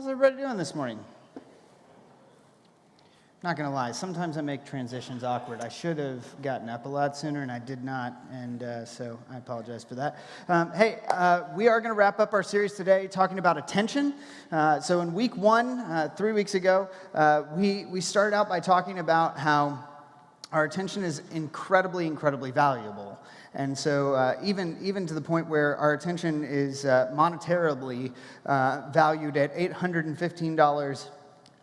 How's everybody doing this morning? Not gonna lie, sometimes I make transitions awkward. I should have gotten up a lot sooner, and I did not, and so I apologize for that. We are gonna wrap up our series today talking about attention. So in week one, 3 weeks ago, we started out by talking about how our attention is incredibly valuable. And so even to the point where our attention is monetarily valued at $815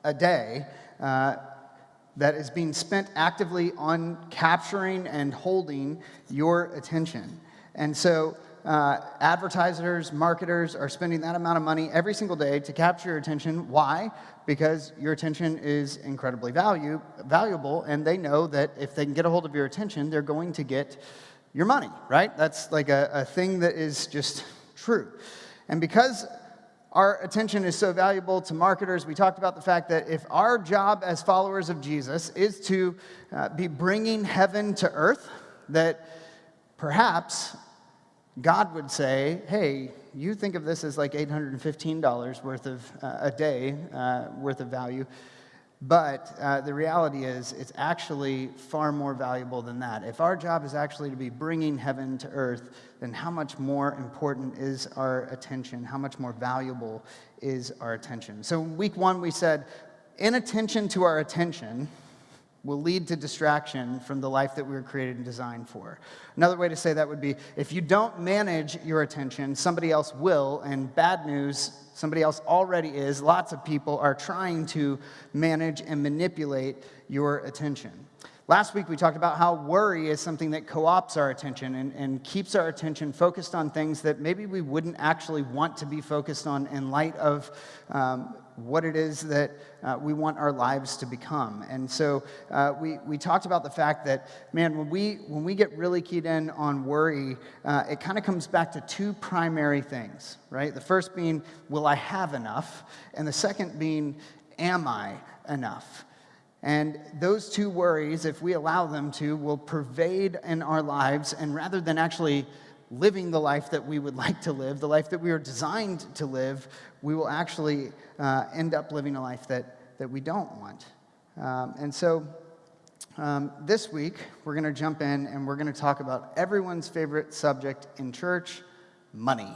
a day, that is being spent actively on capturing and holding your attention. And so advertisers, marketers are spending that amount of money every single day to capture your attention. Why? Because your attention is incredibly valuable, and they know that if they can get a hold of your attention, they're going to get your money, right? That's like a thing that is just true. And because our attention is so valuable to marketers, we talked about the fact that if our job as followers of Jesus is to be bringing heaven to earth, that perhaps God would say, hey, you think of this as like $815 worth of a day worth of value, but the reality is it's actually far more valuable than that. If our job is actually to be bringing heaven to earth, then how much more important is our attention? How much more valuable is our attention? So week one, we said, inattention to our attention will lead to distraction from the life that we were created and designed for. Another way to say that would be, if you don't manage your attention, somebody else will, and bad news, somebody else already is. Lots of people are trying to manage and manipulate your attention. Last week, we talked about how worry is something that co-opts our attention and keeps our attention focused on things that maybe we wouldn't actually want to be focused on in light of what it is that we want our lives to become. And so we talked about the fact that, man, when we get really keyed in on worry, it kind of comes back to two primary things, right? The first being, will I have enough? And the second being, am I enough? And those two worries, if we allow them to, will pervade in our lives, and rather than actually living the life that we would like to live, the life that we are designed to live, we will actually end up living a life that we don't want. And so this week, we're going to jump in and we're going to talk about everyone's favorite subject in church, money,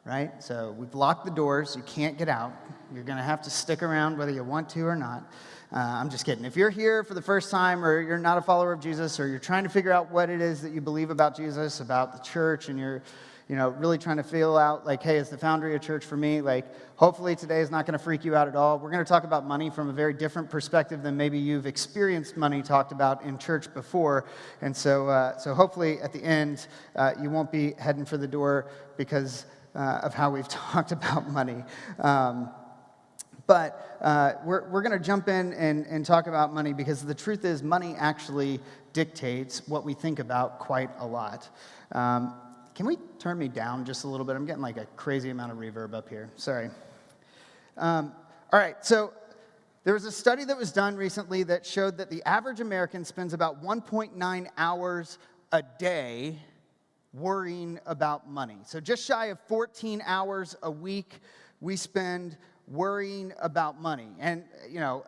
right? So we've locked the doors. You can't get out. You're going to have to stick around whether you want to or not. I'm just kidding. If you're here for the first time, or you're not a follower of Jesus, or you're trying to figure out what it is that you believe about Jesus, about the church, and you're really trying to feel out, like, hey, is the Foundry a church for me? Like, hopefully today is not going to freak you out at all. We're going to talk about money from a very different perspective than maybe you've experienced money talked about in church before. And so hopefully at the end, you won't be heading for the door because of how we've talked about money. But we're going to jump in and talk about money because the truth is money actually dictates what we think about quite a lot. Can we turn me down just a little bit? I'm getting like a crazy amount of reverb up here. Sorry. All right, so there was a study that was done recently that showed that the average American spends about 1.9 hours a day worrying about money. So just shy of 14 hours a week we spend worrying about money. And,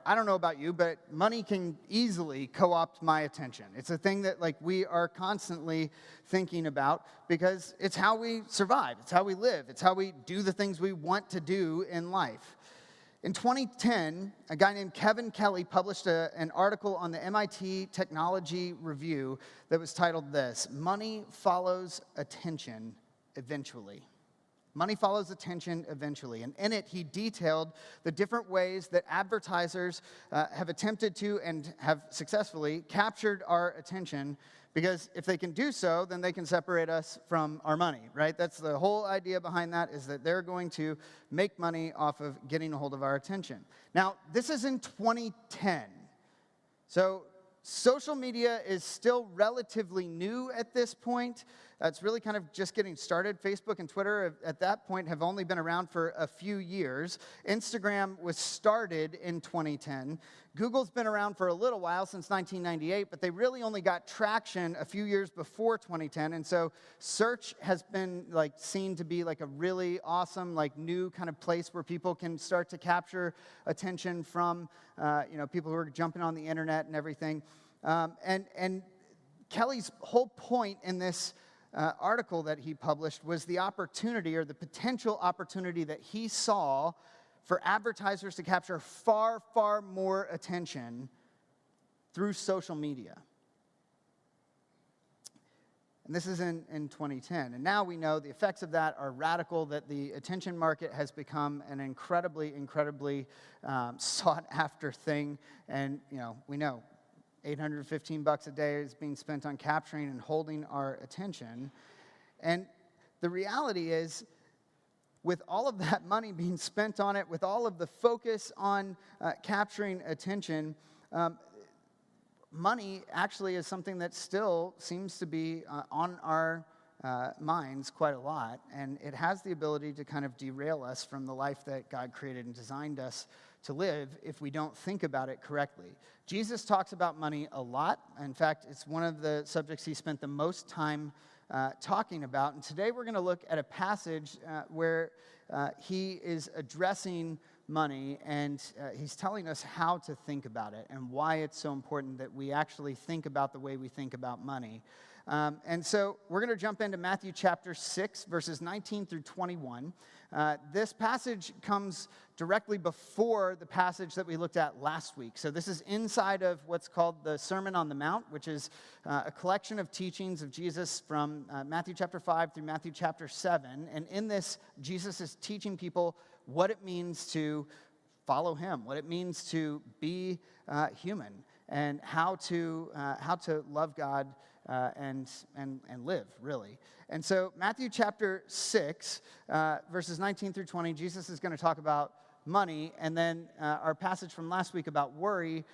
I don't know about you, but money can easily co-opt my attention. It's a thing that, we are constantly thinking about because it's how we survive. It's how we live. It's how we do the things we want to do in life. In 2010, a guy named Kevin Kelly published an article on the MIT Technology Review that was titled this: Money Follows Attention Eventually. Money follows attention eventually. And in it, he detailed the different ways that advertisers have attempted to and have successfully captured our attention, because if they can do so, then they can separate us from our money, right? That's the whole idea behind that, is that they're going to make money off of getting a hold of our attention. Now, this is in 2010. So social media is still relatively new at this point. It's really kind of just getting started. Facebook and Twitter at that point have only been around for a few years. Instagram was started in 2010. Google's been around for a little while, since 1998, but they really only got traction a few years before 2010. And so search has been seen to be a really awesome, new kind of place where people can start to capture attention from, people who are jumping on the internet and everything. And Kelly's whole point in this article that he published was the opportunity, or the potential opportunity, that he saw for advertisers to capture far, far more attention through social media. And this is in 2010. And now we know the effects of that are radical, that the attention market has become an incredibly, incredibly sought after thing. And, we know $815 a day is being spent on capturing and holding our attention. And the reality is, with all of that money being spent on it, with all of the focus on capturing attention, money actually is something that still seems to be on our minds quite a lot, and it has the ability to kind of derail us from the life that God created and designed us to live if we don't think about it correctly. Jesus talks about money a lot. In fact, it's one of the subjects he spent the most time talking about. And today we're going to look at a passage where he is addressing money, and he's telling us how to think about it and why it's so important that we actually think about the way we think about money. And so we're going to jump into Matthew chapter 6, verses 19 through 21. This passage comes directly before the passage that we looked at last week. So this is inside of what's called the Sermon on the Mount, which is a collection of teachings of Jesus from Matthew chapter 5 through Matthew chapter 7. And in this, Jesus is teaching people what it means to follow him, what it means to be human, and how to love God and live, really. And so Matthew chapter 6, verses 19 through 20, Jesus is going to talk about money, and then our passage from last week about worry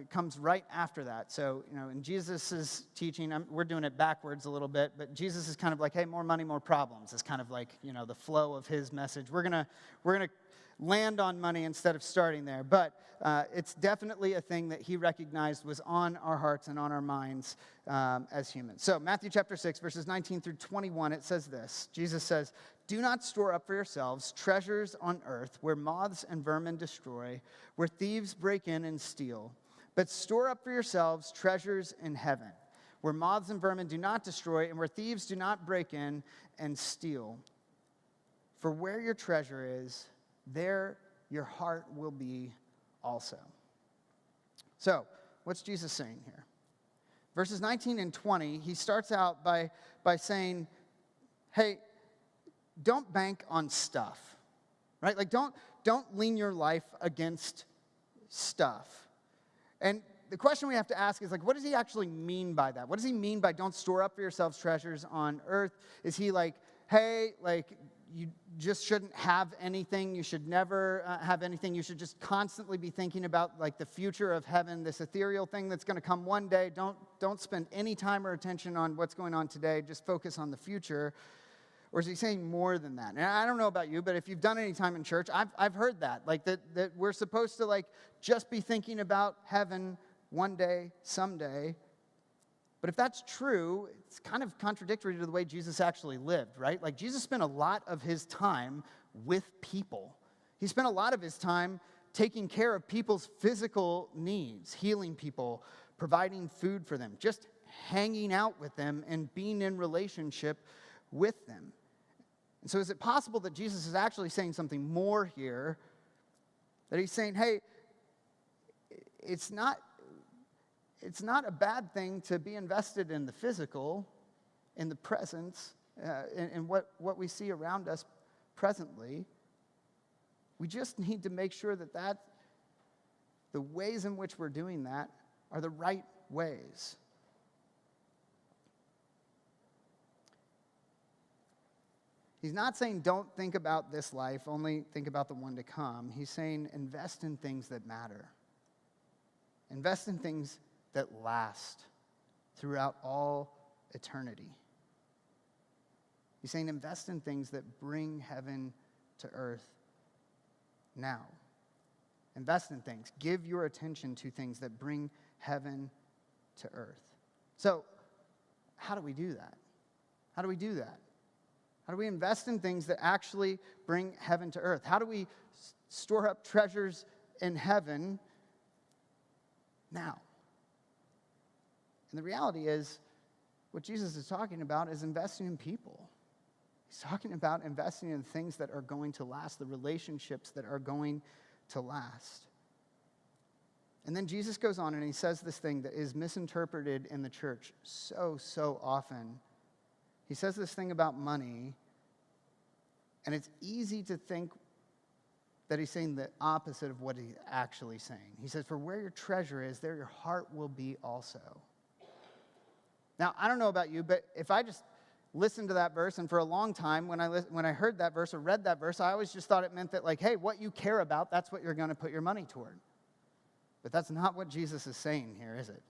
comes right after that. So, in Jesus' teaching, we're doing it backwards a little bit, but Jesus is kind of like, hey, more money, more problems. It's kind of like, the flow of his message. We're gonna land on money instead of starting there. But it's definitely a thing that he recognized was on our hearts and on our minds as humans. So Matthew chapter 6, verses 19 through 21, it says this. Jesus says, "Do not store up for yourselves treasures on earth where moths and vermin destroy, where thieves break in and steal. But store up for yourselves treasures in heaven, where moths and vermin do not destroy, and where thieves do not break in and steal. For where your treasure is, there your heart will be also." So, what's Jesus saying here? Verses 19 and 20, he starts out by saying, hey, don't bank on stuff, right? Don't lean your life against stuff. And the question we have to ask is, what does he actually mean by that? What does he mean by don't store up for yourselves treasures on earth? Is he hey, you just shouldn't have anything. You should never have anything. You should just constantly be thinking about the future of heaven, this ethereal thing that's going to come one day. Don't spend any time or attention on what's going on today. Just focus on the future. Or is he saying more than that? And I don't know about you, but if you've done any time in church, I've heard that. That we're supposed to just be thinking about heaven one day, someday. But if that's true, it's kind of contradictory to the way Jesus actually lived, right? Jesus spent a lot of his time with people. He spent a lot of his time taking care of people's physical needs, healing people, providing food for them, just hanging out with them and being in relationship with them. And so is it possible that Jesus is actually saying something more here? That he's saying, hey, it's not a bad thing to be invested in the physical, in the presence, in what we see around us presently. We just need to make sure that the ways in which we're doing that are the right ways. He's not saying don't think about this life, only think about the one to come. He's saying invest in things that matter. Invest in things that last throughout all eternity. He's saying invest in things that bring heaven to earth now. Invest in things. Give your attention to things that bring heaven to earth. So, how do we do that? How do we do that? How do we invest in things that actually bring heaven to earth? How do we store up treasures in heaven now? And the reality is, what Jesus is talking about is investing in people. He's talking about investing in things that are going to last, the relationships that are going to last. And then Jesus goes on and he says this thing that is misinterpreted in the church so often. He says this thing about money, and it's easy to think that he's saying the opposite of what he's actually saying. He says, for where your treasure is, there your heart will be also. Now, I don't know about you, but if I just listened to that verse, and for a long time, when I heard that verse or read that verse, I always just thought it meant that, like, hey, what you care about, that's what you're going to put your money toward. But that's not what Jesus is saying here, is it?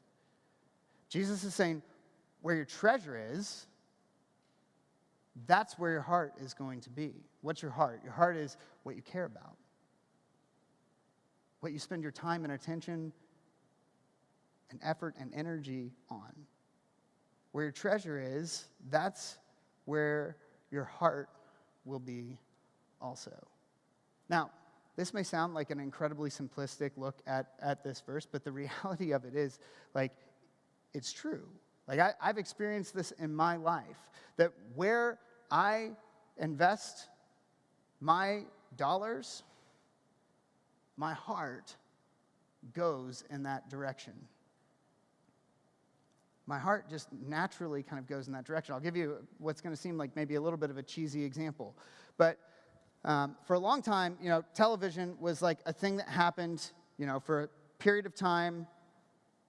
Jesus is saying, where your treasure is, that's where your heart is going to be. What's your heart? Your heart is what you care about, what you spend your time and attention and effort and energy on. Where your treasure is, that's where your heart will be also. Now, this may sound like an incredibly simplistic look at this verse, but the reality of it is, like, it's true. Like, I've experienced this in my life, that where I invest my dollars, my heart goes in that direction. My heart just naturally kind of goes in that direction. I'll give you what's going to seem like maybe a little bit of a cheesy example. But for a long time, television was like a thing that happened, for a period of time,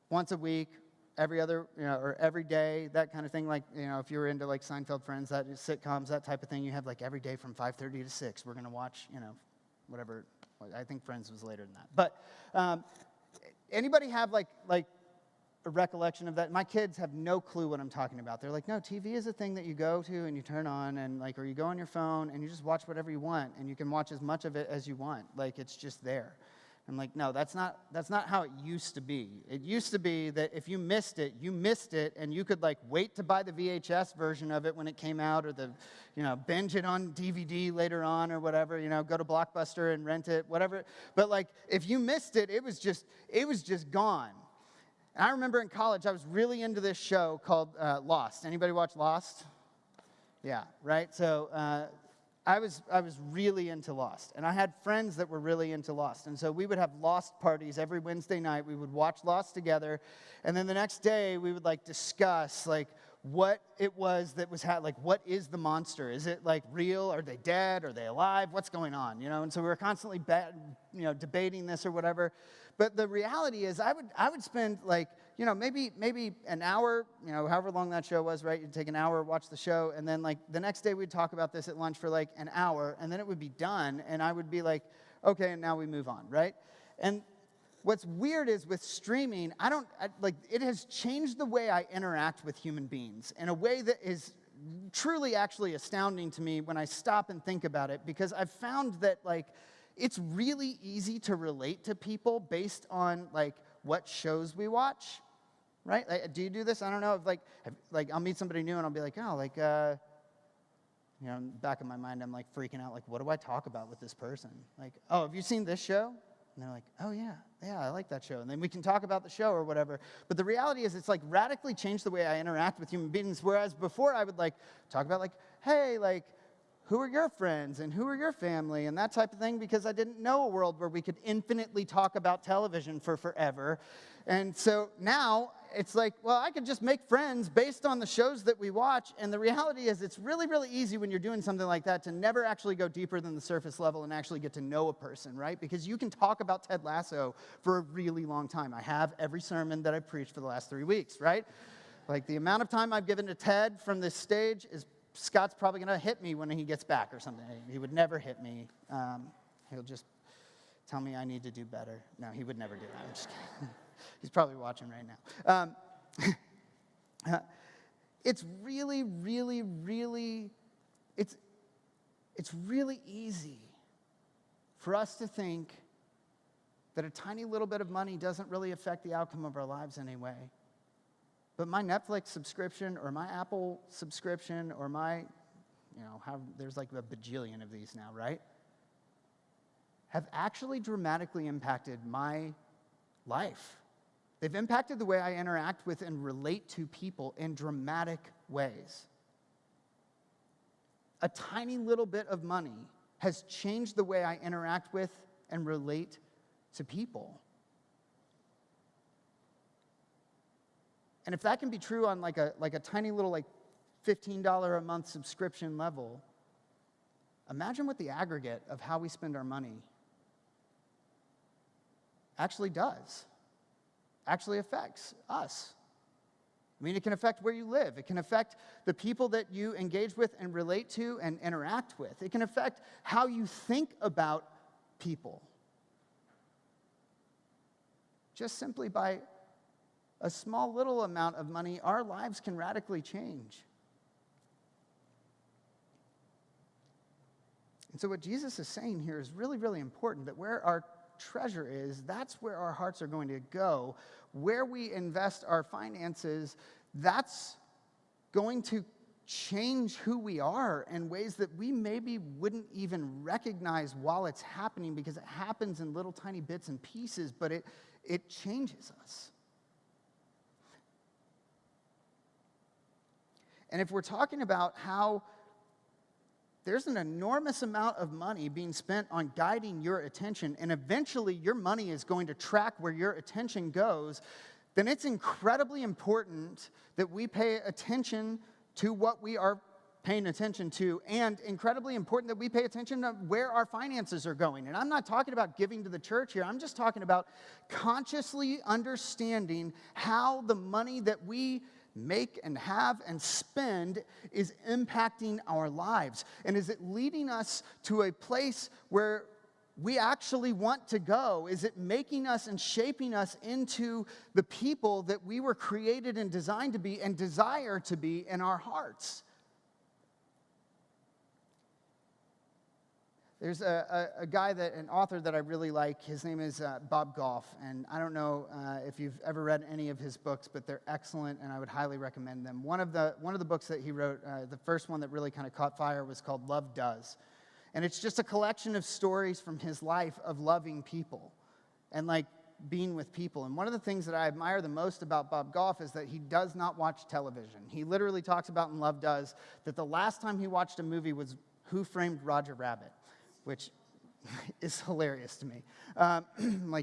once a week, every other, or every day, that kind of thing. Like, if you were into like Seinfeld, Friends, that sitcoms, that type of thing, you have like every day from 5:30 to 6, we're going to watch, whatever. I think Friends was later than that. But anybody have like a recollection of that? My kids have no clue what I'm talking about. They're like, no, TV is a thing that you go to and you turn on, and or you go on your phone and you just watch whatever you want, and you can watch as much of it as you want. Like, it's just there. I'm like, no, that's not how it used to be. It used to be that if you missed it, and you could like wait to buy the VHS version of it when it came out, or binge it on DVD later on, or whatever, go to Blockbuster and rent it, whatever. But like, if you missed it, it was just gone. And I remember in college, I was really into this show called Lost. Anybody watch Lost? Yeah, right? So I was really into Lost. And I had friends that were really into Lost. And so we would have Lost parties every Wednesday night. We would watch Lost together. And then the next day, we would like discuss like what it was that was like, what is the monster? Is it like real? Are they dead? Are they alive? What's going on? And so we were constantly debating this or whatever. But the reality is, I would spend like, maybe an hour, however long that show was, right? You'd take an hour, watch the show, and then like the next day we'd talk about this at lunch for like an hour, and then it would be done, and I would be like, okay, and now we move on, right? And what's weird is with streaming, it has changed the way I interact with human beings in a way that is truly actually astounding to me when I stop and think about it, because I've found that like, it's really easy to relate to people based on like what shows we watch, right? Like, do you do this? I don't know. If I'll meet somebody new and I'll be like, back in my mind, I'm like freaking out. Like, what do I talk about with this person? Like, oh, have you seen this show? And they're like, oh yeah, I like that show. And then we can talk about the show or whatever. But the reality is, it's like radically changed the way I interact with human beings. Whereas before, I would like talk about like, hey, like, who are your friends and who are your family and that type of thing, because I didn't know a world where we could infinitely talk about television for forever. And so now it's like, well, I could just make friends based on the shows that we watch. And the reality is, it's really, really easy when you're doing something like that to never actually go deeper than the surface level and actually get to know a person, right? Because you can talk about Ted Lasso for a really long time. I have every sermon that I've preached for the last 3 weeks, right? Like, the amount of time I've given to Ted from this stage is Scott's probably going to hit me when he gets back or something. He would never hit me. He'll just tell me I need to do better. No, he would never do that. I'm just kidding. He's probably watching right now. It's really, really, really it's really easy for us to think that a tiny little bit of money doesn't really affect the outcome of our lives anyway. But my Netflix subscription or my Apple subscription or my, there's like a bajillion of these now, right? Have actually dramatically impacted my life. They've impacted the way I interact with and relate to people in dramatic ways. A tiny little bit of money has changed the way I interact with and relate to people. And if that can be true on like a tiny little $15 a month subscription level, imagine what the aggregate of how we spend our money actually affects us. I mean, it can affect where you live. It can affect the people that you engage with and relate to and interact with. It can affect how you think about people. Just simply by a small little amount of money, our lives can radically change. And so what Jesus is saying here is really, really important, that where our treasure is, that's where our hearts are going to go. Where we invest our finances, that's going to change who we are in ways that we maybe wouldn't even recognize while it's happening, because it happens in little tiny bits and pieces, but it changes us. And if we're talking about how there's an enormous amount of money being spent on guiding your attention, and eventually your money is going to track where your attention goes, then it's incredibly important that we pay attention to what we are paying attention to, and incredibly important that we pay attention to where our finances are going. And I'm not talking about giving to the church here. I'm just talking about consciously understanding how the money that we make and have and spend is impacting our lives. And is it leading us to a place where we actually want to go? Is it making us and shaping us into the people that we were created and designed to be and desire to be in our hearts? There's a guy, an author that I really like. His name is Bob Goff, and I don't know if you've ever read any of his books, but they're excellent, and I would highly recommend them. One of the books that he wrote, the first one that really kind of caught fire, was called Love Does, and it's just a collection of stories from his life of loving people and being with people. And one of the things that I admire the most about Bob Goff is that he does not watch television. He literally talks about in Love Does that the last time he watched a movie was Who Framed Roger Rabbit, which is hilarious to me.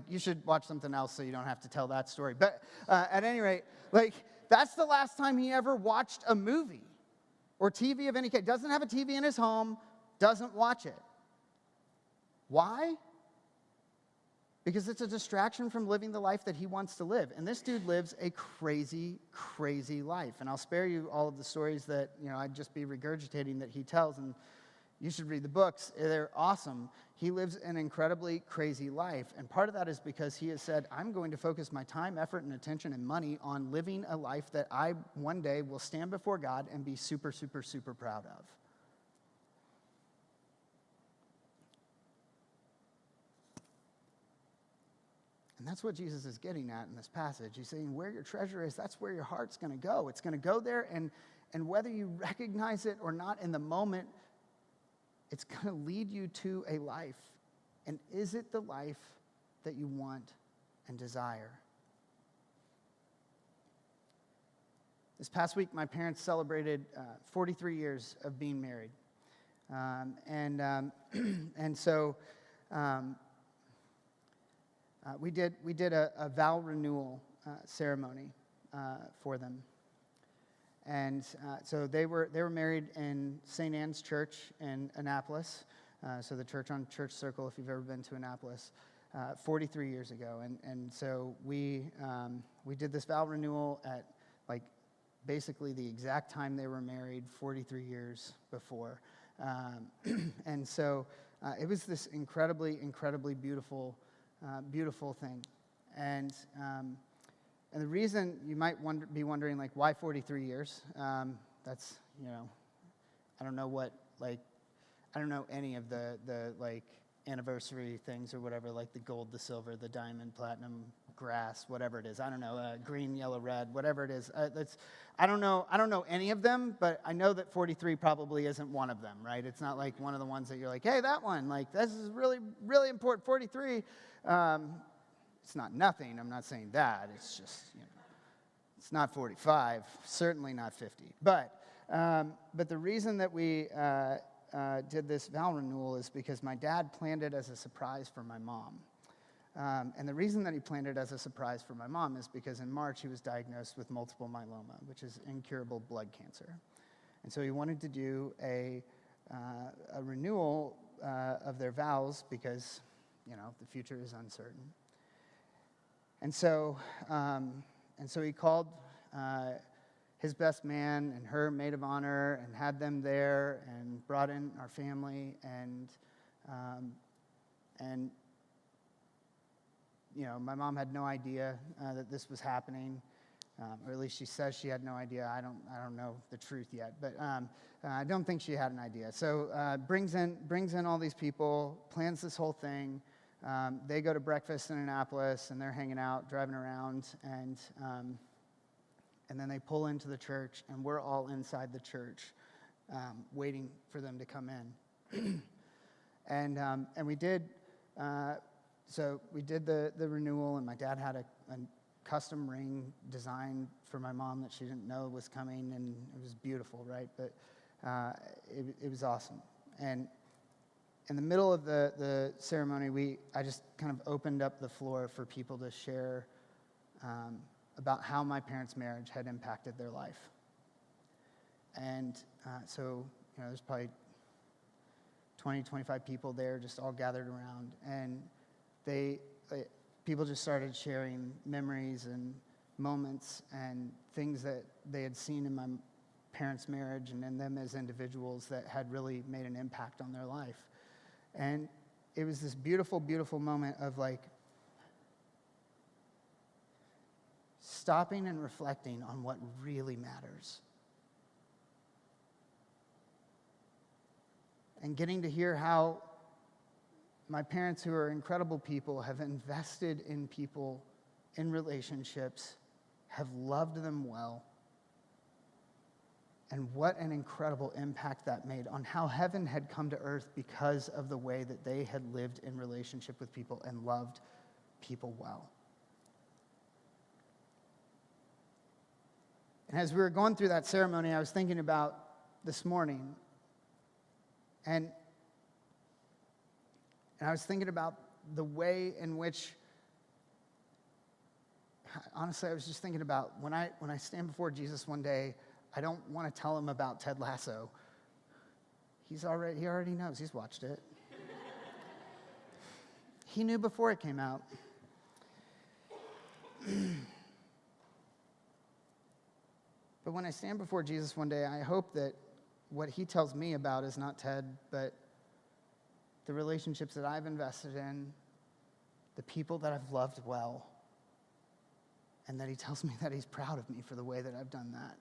You should watch something else so you don't have to tell that story. But at any rate, that's the last time he ever watched a movie or TV of any kind. Doesn't have a TV in his home, doesn't watch it. Why? Because it's a distraction from living the life that he wants to live. And this dude lives a crazy, crazy life. And I'll spare you all of the stories that, I'd just be regurgitating that he tells, and you should read the books. They're awesome. He lives an incredibly crazy life. And part of that is because he has said, I'm going to focus my time, effort, and attention and money on living a life that I one day will stand before God and be super, super, super proud of. And that's what Jesus is getting at in this passage. He's saying where your treasure is, that's where your heart's going to go. It's going to go there, and whether you recognize it or not in the moment, it's going to lead you to a life. And is it the life that you want and desire? This past week, my parents celebrated 43 years of being married. So we did a vow renewal ceremony for them. And so they were married in St. Anne's Church in Annapolis, so the church on Church Circle, if you've ever been to Annapolis, 43 years ago. And so we did this vow renewal at basically the exact time they were married 43 years before. And so it was this incredibly, incredibly beautiful thing. And the reason you might be wondering, why 43 years? That's, I don't know what, like, I don't know any of the like anniversary things or whatever, like the gold, the silver, the diamond, platinum, grass, whatever it is. I don't know, green, yellow, red, whatever it is. I don't know any of them, but I know that 43 probably isn't one of them, right? It's not like one of the ones that you're like, hey, that one, like this is really, really important. 43. It's not nothing. I'm not saying that. It's just, it's not 45. Certainly not 50. But the reason that we did this vow renewal is because my dad planned it as a surprise for my mom. And the reason that he planned it as a surprise for my mom is because in March he was diagnosed with multiple myeloma, which is incurable blood cancer. And so he wanted to do a renewal of their vows because, the future is uncertain. And so he called his best man and her maid of honor and had them there and brought in our family and my mom had no idea that this was happening, or at least she says she had no idea. I don't know the truth yet, but I don't think she had an idea. So brings in all these people, plans this whole thing. They go to breakfast in Annapolis and they're hanging out, driving around, and then they pull into the church, and we're all inside the church, waiting for them to come in. And we did. So we did the renewal, and my dad had a custom ring designed for my mom that she didn't know was coming, and it was beautiful, right? But it was awesome. And in the middle of the ceremony, I just kind of opened up the floor for people to share about how my parents' marriage had impacted their life. And so, there's probably 20, 25 people there just all gathered around. And people just started sharing memories and moments and things that they had seen in my parents' marriage and in them as individuals that had really made an impact on their life. And it was this beautiful, beautiful moment of like stopping and reflecting on what really matters. And getting to hear how my parents, who are incredible people, have invested in people, in relationships, have loved them well, and what an incredible impact that made on how heaven had come to earth because of the way that they had lived in relationship with people and loved people well. And as we were going through that ceremony, I was thinking about this morning, and I was thinking about the way in which, honestly, I was just thinking about when I stand before Jesus one day, I don't want to tell him about Ted Lasso. He already knows. He's watched it. He knew before it came out. But when I stand before Jesus one day, I hope that what he tells me about is not Ted, but the relationships that I've invested in, the people that I've loved well, and that he tells me that he's proud of me for the way that I've done that.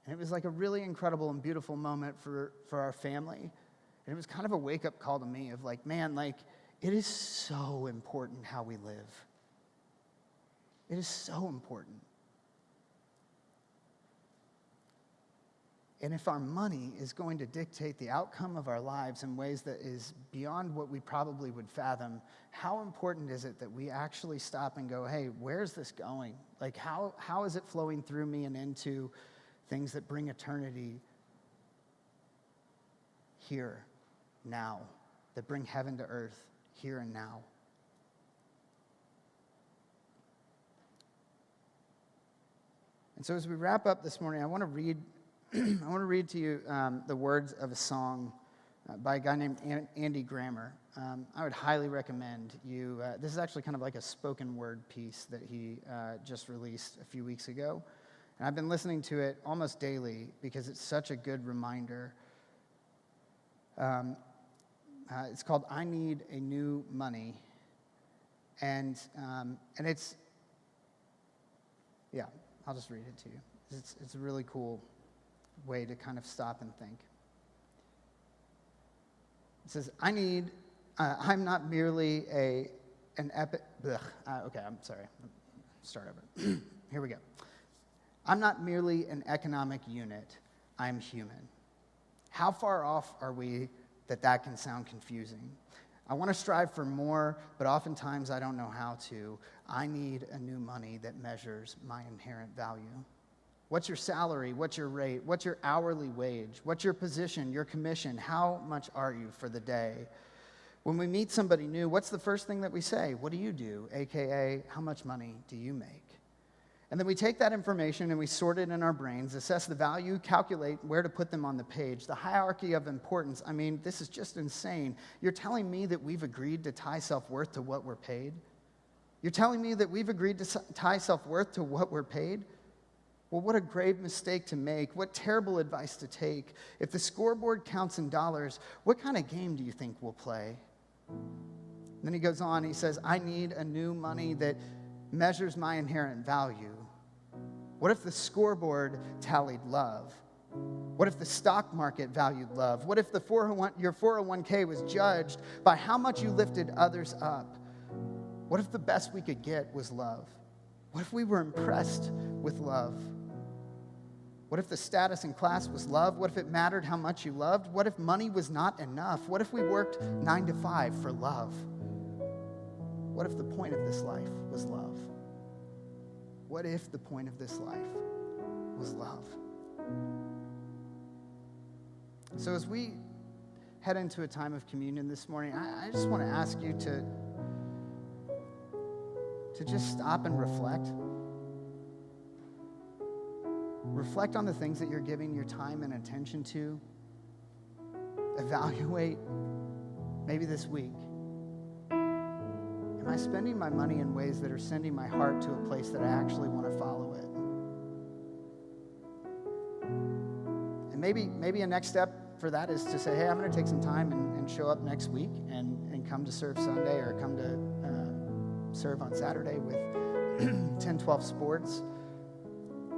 And it was like a really incredible and beautiful moment for our family. And it was kind of a wake-up call to me of like, man, like, it is so important how we live. It is so important. And if our money is going to dictate the outcome of our lives in ways that is beyond what we probably would fathom, how important is it that we actually stop and go, hey, where's this going? Like, how is it flowing through me and into things that bring eternity here, now, that bring heaven to earth here and now? And so as we wrap up this morning, I want to read to you the words of a song by a guy named Andy Grammer. I would highly recommend you. This is actually kind of like a spoken word piece that he just released a few weeks ago. And I've been listening to it almost daily because it's such a good reminder. It's called "I Need a New Money," and it's, yeah, I'll just read it to you. It's a really cool way to kind of stop and think. It says, I'm not merely okay, I'm sorry. Start over. Here we go. I'm not merely an economic unit. I'm human. How far off are we that can sound confusing? I want to strive for more, but oftentimes I don't know how to. I need a new money that measures my inherent value. What's your salary? What's your rate? What's your hourly wage? What's your position, your commission? How much are you for the day? When we meet somebody new, what's the first thing that we say? What do you do? AKA, how much money do you make? And then we take that information and we sort it in our brains, assess the value, calculate where to put them on the page. The hierarchy of importance, I mean, this is just insane. You're telling me that we've agreed to tie self-worth to what we're paid? You're telling me that we've agreed to tie self-worth to what we're paid? Well, what a grave mistake to make. What terrible advice to take. If the scoreboard counts in dollars, what kind of game do you think we'll play? And then he goes on, he says, I need a new money that measures my inherent value. What if the scoreboard tallied love? What if the stock market valued love? What if your 401k was judged by how much you lifted others up? What if the best we could get was love? What if we were impressed with love? What if the status in class was love? What if it mattered how much you loved? What if money was not enough? What if we worked 9 to 5 for love? What if the point of this life was love? What if the point of this life was love? So as we head into a time of communion this morning, I just want to ask you to just stop and reflect. Reflect on the things that you're giving your time and attention to. Evaluate, maybe this week. Am I spending my money in ways that are sending my heart to a place that I actually want to follow it? And maybe a next step for that is to say, hey, I'm going to take some time and show up next week and come to serve Sunday or come to serve on Saturday with 10, 12 sports.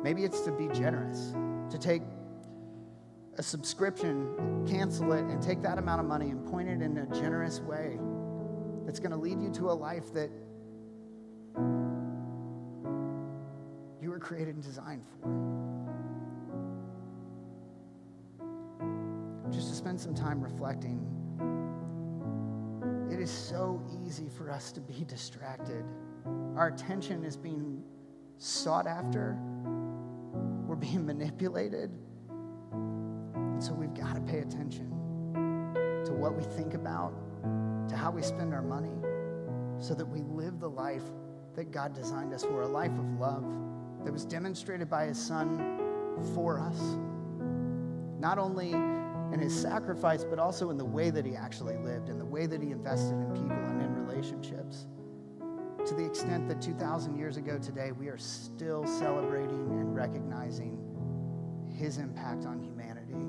Maybe it's to be generous, to take a subscription, cancel it, and take that amount of money and point it in a generous way that's going to lead you to a life that you were created and designed for. Just to spend some time reflecting. It is so easy for us to be distracted. Our attention is being sought after. We're being manipulated. And so we've got to pay attention to what we think about, to how we spend our money, so that we live the life that God designed us for, a life of love that was demonstrated by his son for us. Not only in his sacrifice, but also in the way that he actually lived, in the way that he invested in people and in relationships. To the extent that 2,000 years ago today, we are still celebrating and recognizing his impact on humanity.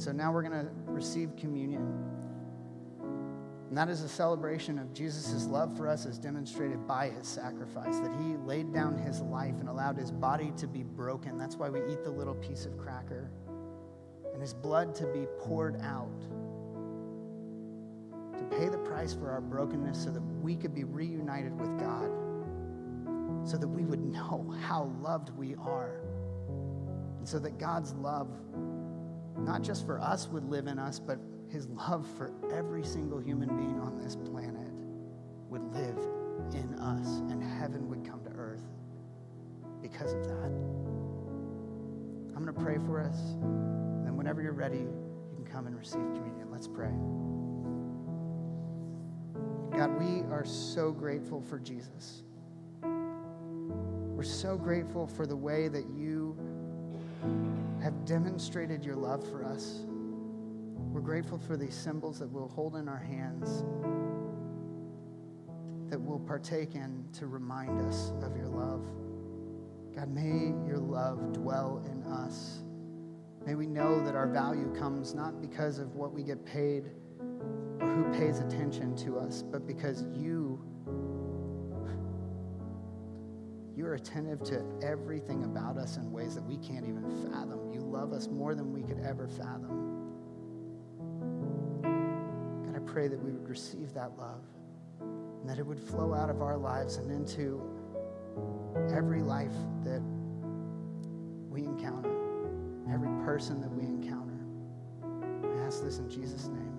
So now we're going to receive communion. And that is a celebration of Jesus' love for us as demonstrated by his sacrifice, that he laid down his life and allowed his body to be broken. That's why we eat the little piece of cracker. And his blood to be poured out to pay the price for our brokenness so that we could be reunited with God, so that we would know how loved we are, and so that God's love, not just for us, would live in us, but his love for every single human being on this planet would live in us, and heaven would come to earth because of that. I'm going to pray for us. And whenever you're ready, you can come and receive communion. Let's pray. God, we are so grateful for Jesus. We're so grateful for the way that you have demonstrated your love for us. We're grateful for these symbols that we'll hold in our hands, that we'll partake in to remind us of your love. God, may your love dwell in us. May we know that our value comes not because of what we get paid or who pays attention to us, but because you are attentive to everything about us in ways that we can't even fathom. You love us more than we could ever fathom. pray that we would receive that love and that it would flow out of our lives and into every life that we encounter, every person that we encounter. I ask this in Jesus' name.